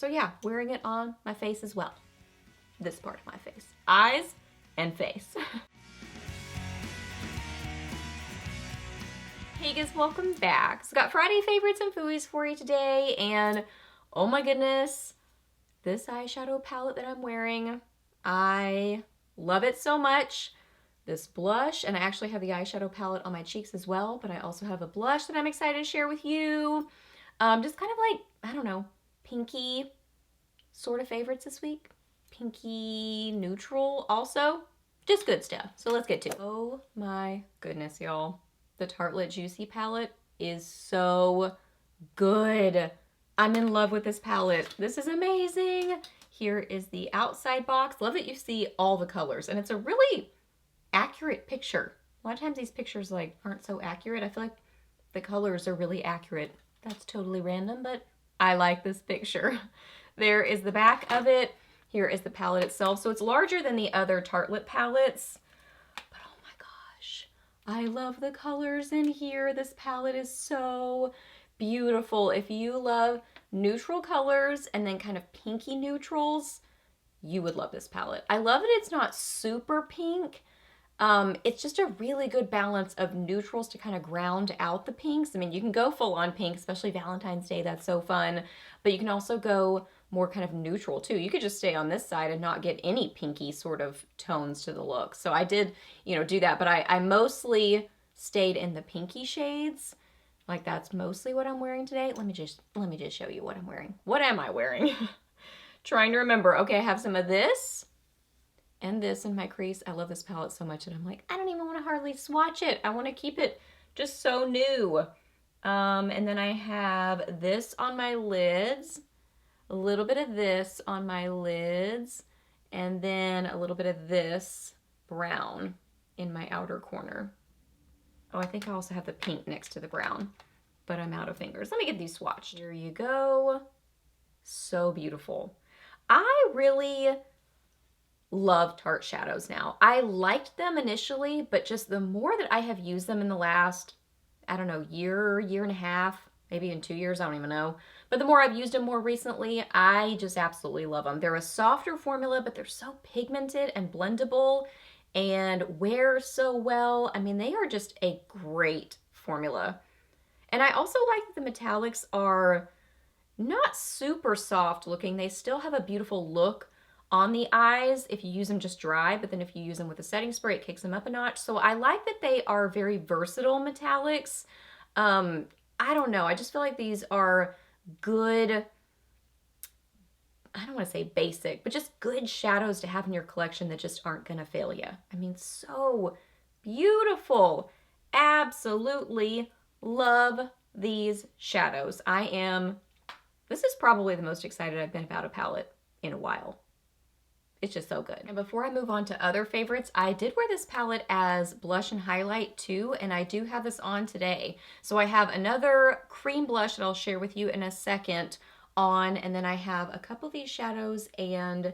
So yeah, wearing it on my face as well. This part of my face. Eyes and face. Hey guys, welcome back. So got Friday favorites and Fooeys for you today, and oh my goodness, this eyeshadow palette that I'm wearing, I love it so much. This blush, and I actually have the eyeshadow palette on my cheeks as well, but I also have a blush that I'm excited to share with you. Just kind of like, I don't know, pinky sort of favorites this week. Pinky neutral also. Just good stuff. So let's get to it. Oh my goodness, y'all. The Tartelette Juicy palette is so good. I'm in love with this palette. This is amazing. Here is the outside box. Love that you see all the colors, and it's a really accurate picture. A lot of times these pictures like aren't so accurate. I feel like the colors are really accurate. That's totally random, but I like this picture. There is the back of it. Here is the palette itself. So it's larger than the other Tartelette palettes. But oh my gosh, I love the colors in here. This palette is so beautiful. If you love neutral colors and then kind of pinky neutrals, you would love this palette. I love that it's not super pink. It's just a really good balance of neutrals to kind of ground out the pinks. I mean, you can go full on pink, especially Valentine's Day. That's so fun. But you can also go more kind of neutral too. You could just stay on this side and not get any pinky sort of tones to the look. So I did, do that, but I mostly stayed in the pinky shades. Like that's mostly what I'm wearing today. Let me just show you what I'm wearing. What am I wearing? Trying to remember. Okay, I have some of this and this in my crease. I love this palette so much that I'm like, I don't even want to hardly swatch it. I want to keep it just so new. And then I have this on my lids, a little bit of this on my lids, and then a little bit of this brown in my outer corner. Oh, I think I also have the pink next to the brown, but I'm out of fingers. Let me get these swatched. Here you go. So beautiful. I really love Tarte shadows now. I liked them initially, but just the more that I have used them in the last, I don't know, year and a half, maybe in 2 years, I don't even know. But the more I've used them more recently, I just absolutely love them. They're a softer formula, but they're so pigmented and blendable and wear so well. I mean, they are just a great formula. And I also like that the metallics are not super soft looking. They still have a beautiful look on the eyes if you use them just dry, but then if you use them with a setting spray, it kicks them up a notch. So I like that they are very versatile metallics. I don't know. I just feel like these are good, I don't want to say basic, but just good shadows to have in your collection that just aren't going to fail you. I mean, so beautiful. Absolutely love these shadows. This is probably the most excited I've been about a palette in a while. It's just so good. And before I move on to other favorites, I did wear this palette as blush and highlight too, and I do have this on today. So I have another cream blush that I'll share with you in a second on, and then I have a couple of these shadows and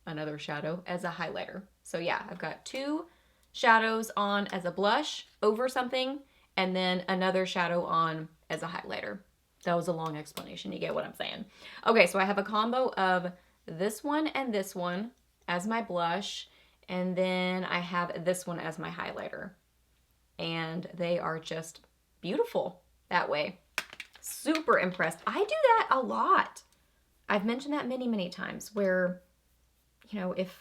another shadow as a highlighter. So yeah, I've got 2 shadows on as a blush over something, and then another shadow on as a highlighter. That was a long explanation. You get what I'm saying. Okay, so I have a combo of this one and this one as my blush, and then I have this one as my highlighter. And they are just beautiful that way. Super impressed. I do that a lot. I've mentioned that many, many times where, if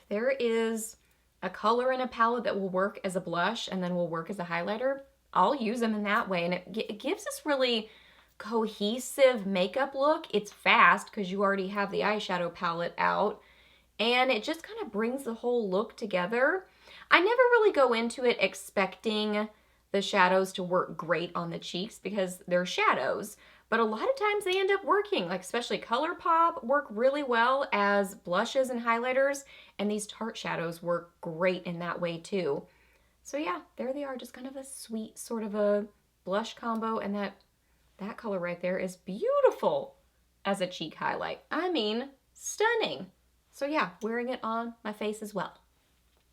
there is a color in a palette that will work as a blush and then will work as a highlighter, I'll use them in that way. And it gives this really cohesive makeup look. It's fast because you already have the eyeshadow palette out, and it just kind of brings the whole look together. I never really go into it expecting the shadows to work great on the cheeks because they're shadows, but a lot of times they end up working, like especially ColourPop work really well as blushes and highlighters, and these Tarte shadows work great in that way too. So yeah, there they are, just kind of a sweet sort of a blush combo, and that color right there is beautiful as a cheek highlight. I mean, stunning. So yeah, wearing it on my face as well.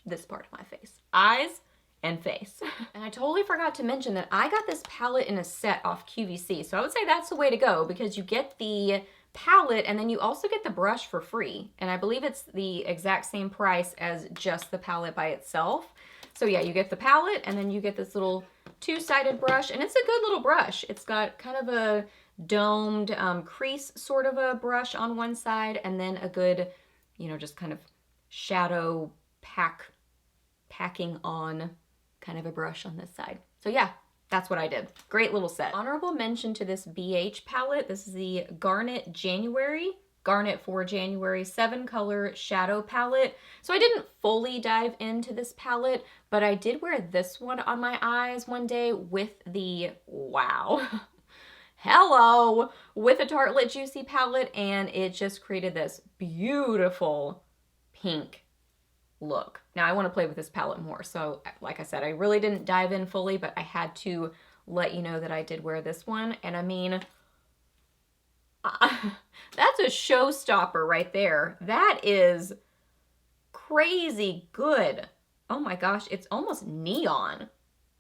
This part of my face. Eyes and face. And I totally forgot to mention that I got this palette in a set off QVC. So I would say that's the way to go because you get the palette and then you also get the brush for free. And I believe it's the exact same price as just the palette by itself. So yeah, you get the palette and then you get this little two-sided brush, and it's a good little brush. It's got kind of a domed crease sort of a brush on one side and then a good, you know, just kind of shadow packing on kind of a brush on this side. So yeah, that's what I did. Great little set. Honorable mention to this BH palette. This is the Garnet for January 7-color shadow palette. So I didn't fully dive into this palette, but I did wear this one on my eyes one day with the, wow, hello, with a Tartelette Juicy palette, and it just created this beautiful pink look. Now I want to play with this palette more, so like I said, I really didn't dive in fully, but I had to let you know that I did wear this one, and I mean, that's a showstopper right there. That is crazy good. Oh my gosh, it's almost neon.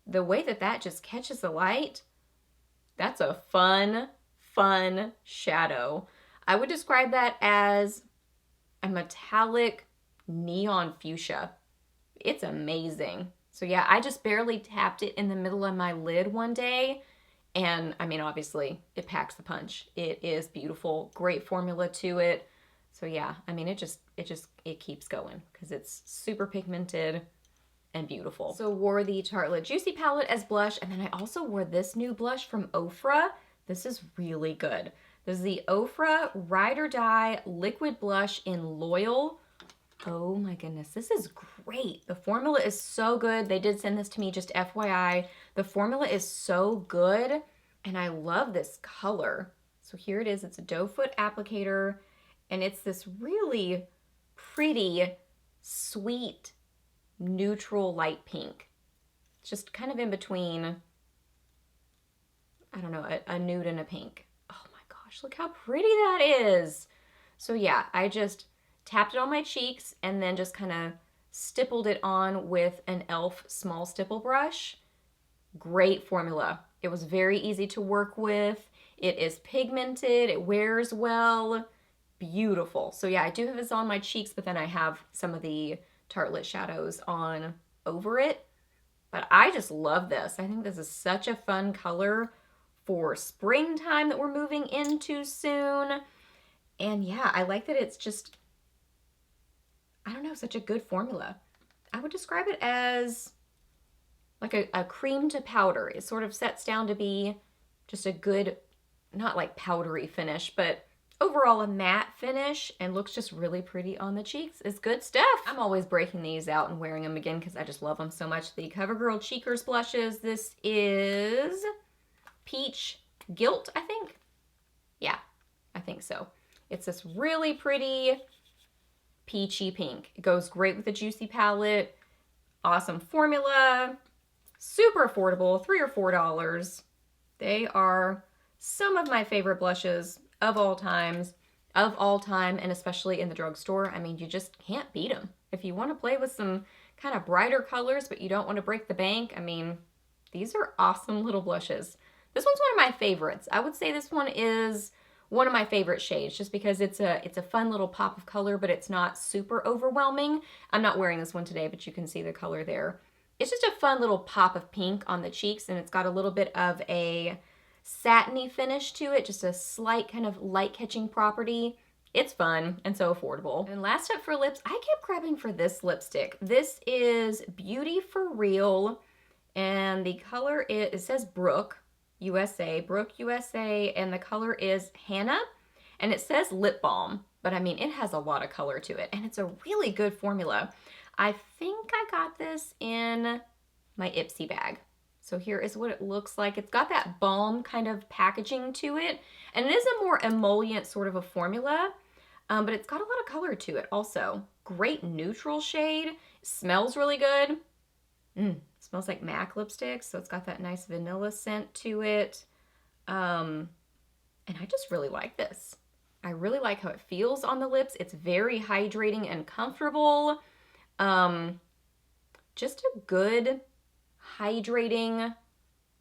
The way that that just catches the light, that's a fun shadow. I would describe that as a metallic neon fuchsia. It's amazing. So yeah, I just barely tapped it in the middle of my lid one day. And I mean, obviously it packs the punch. It is beautiful, great formula to it. So yeah, I mean, it keeps going because it's super pigmented and beautiful. So wore the Tartelette Juicy palette as blush, and then I also wore this new blush from Ofra. This is really good. This is the Ofra Ride or Die Liquid Blush in Loyal. Oh my goodness, this is great. The formula is so good. They did send this to me, just FYI. The formula is so good, and I love this color. So here it is. It's a doe foot applicator, and it's this really pretty, sweet, neutral light pink. It's just kind of in between, I don't know, a nude and a pink. Oh my gosh, look how pretty that is. So yeah, I just tapped it on my cheeks and then just kind of stippled it on with an e.l.f. small stipple brush. Great formula. It was very easy to work with. It is pigmented. It wears well. Beautiful. So yeah, I do have this on my cheeks, but then I have some of the Tartelette shadows on over it. But I just love this. I think this is such a fun color for springtime that we're moving into soon. And yeah, I like that it's just, I don't know, such a good formula. I would describe it as like a cream to powder. It sort of sets down to be just a good, not like powdery finish, but overall a matte finish, and looks just really pretty on the cheeks. It's good stuff. I'm always breaking these out and wearing them again because I just love them so much. The CoverGirl Cheekers blushes. This is Peach Gilt, I think. Yeah, I think so. It's this really pretty peachy pink. It goes great with the Juicy palette. Awesome formula. Super affordable, $3 or $4. They are some of my favorite blushes of all time, and especially in the drugstore. I mean, you just can't beat them. If you want to play with some kind of brighter colors, but you don't want to break the bank, I mean, these are awesome little blushes. This one's one of my favorites. I would say this one is one of my favorite shades just because it's a fun little pop of color, but it's not super overwhelming. I'm not wearing this one today, but you can see the color there. It's just a fun little pop of pink on the cheeks, and it's got a little bit of a satiny finish to it, just a slight kind of light catching property. It's fun and so affordable. And last up for lips, I kept grabbing for this lipstick. This is Beauty for Real, and the color it says Brooke USA, and the color is Hannah, and it says lip balm, but I mean, it has a lot of color to it, and it's a really good formula. I think I got this in my Ipsy bag. So here is what it looks like. It's got that balm kind of packaging to it, and it is a more emollient sort of a formula, but it's got a lot of color to it also. Great neutral shade. It smells really good. Smells like MAC lipstick, so it's got that nice vanilla scent to it. And I just really like this. I really like how it feels on the lips. It's very hydrating and comfortable. Just a good hydrating,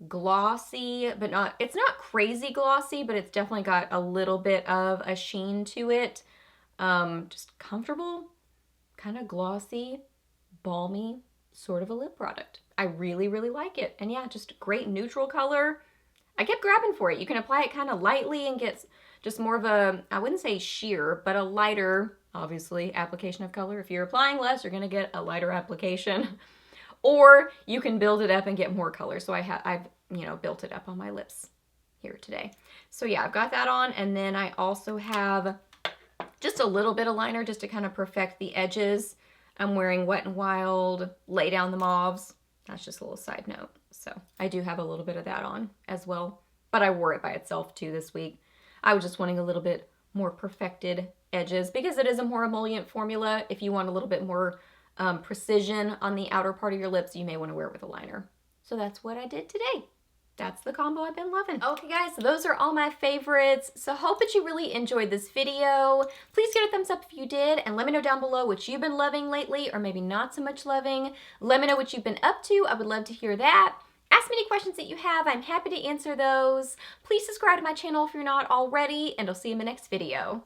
glossy, but not, it's not crazy glossy, but it's definitely got a little bit of a sheen to it. Just comfortable, kind of glossy, balmy, sort of a lip product. I really, really like it. And yeah, just great neutral color. I kept grabbing for it. You can apply it kind of lightly and get just more of a, I wouldn't say sheer, but a lighter, obviously, application of color. If you're applying less, you're going to get a lighter application. Or you can build it up and get more color. So I've built it up on my lips here today. So yeah, I've got that on. And then I also have just a little bit of liner just to kind of perfect the edges. I'm wearing Wet n Wild, Lay Down the Mauves. That's just a little side note. So I do have a little bit of that on as well. But I wore it by itself too this week. I was just wanting a little bit more perfected edges because it is a more emollient formula. If you want a little bit more precision on the outer part of your lips, you may want to wear it with a liner. So that's what I did today. That's the combo I've been loving. Okay guys, so those are all my favorites. So hope that you really enjoyed this video. Please give it a thumbs up if you did, and let me know down below what you've been loving lately, or maybe not so much loving. Let me know what you've been up to. I would love to hear that. Ask me any questions that you have. I'm happy to answer those. Please subscribe to my channel if you're not already, and I'll see you in the next video.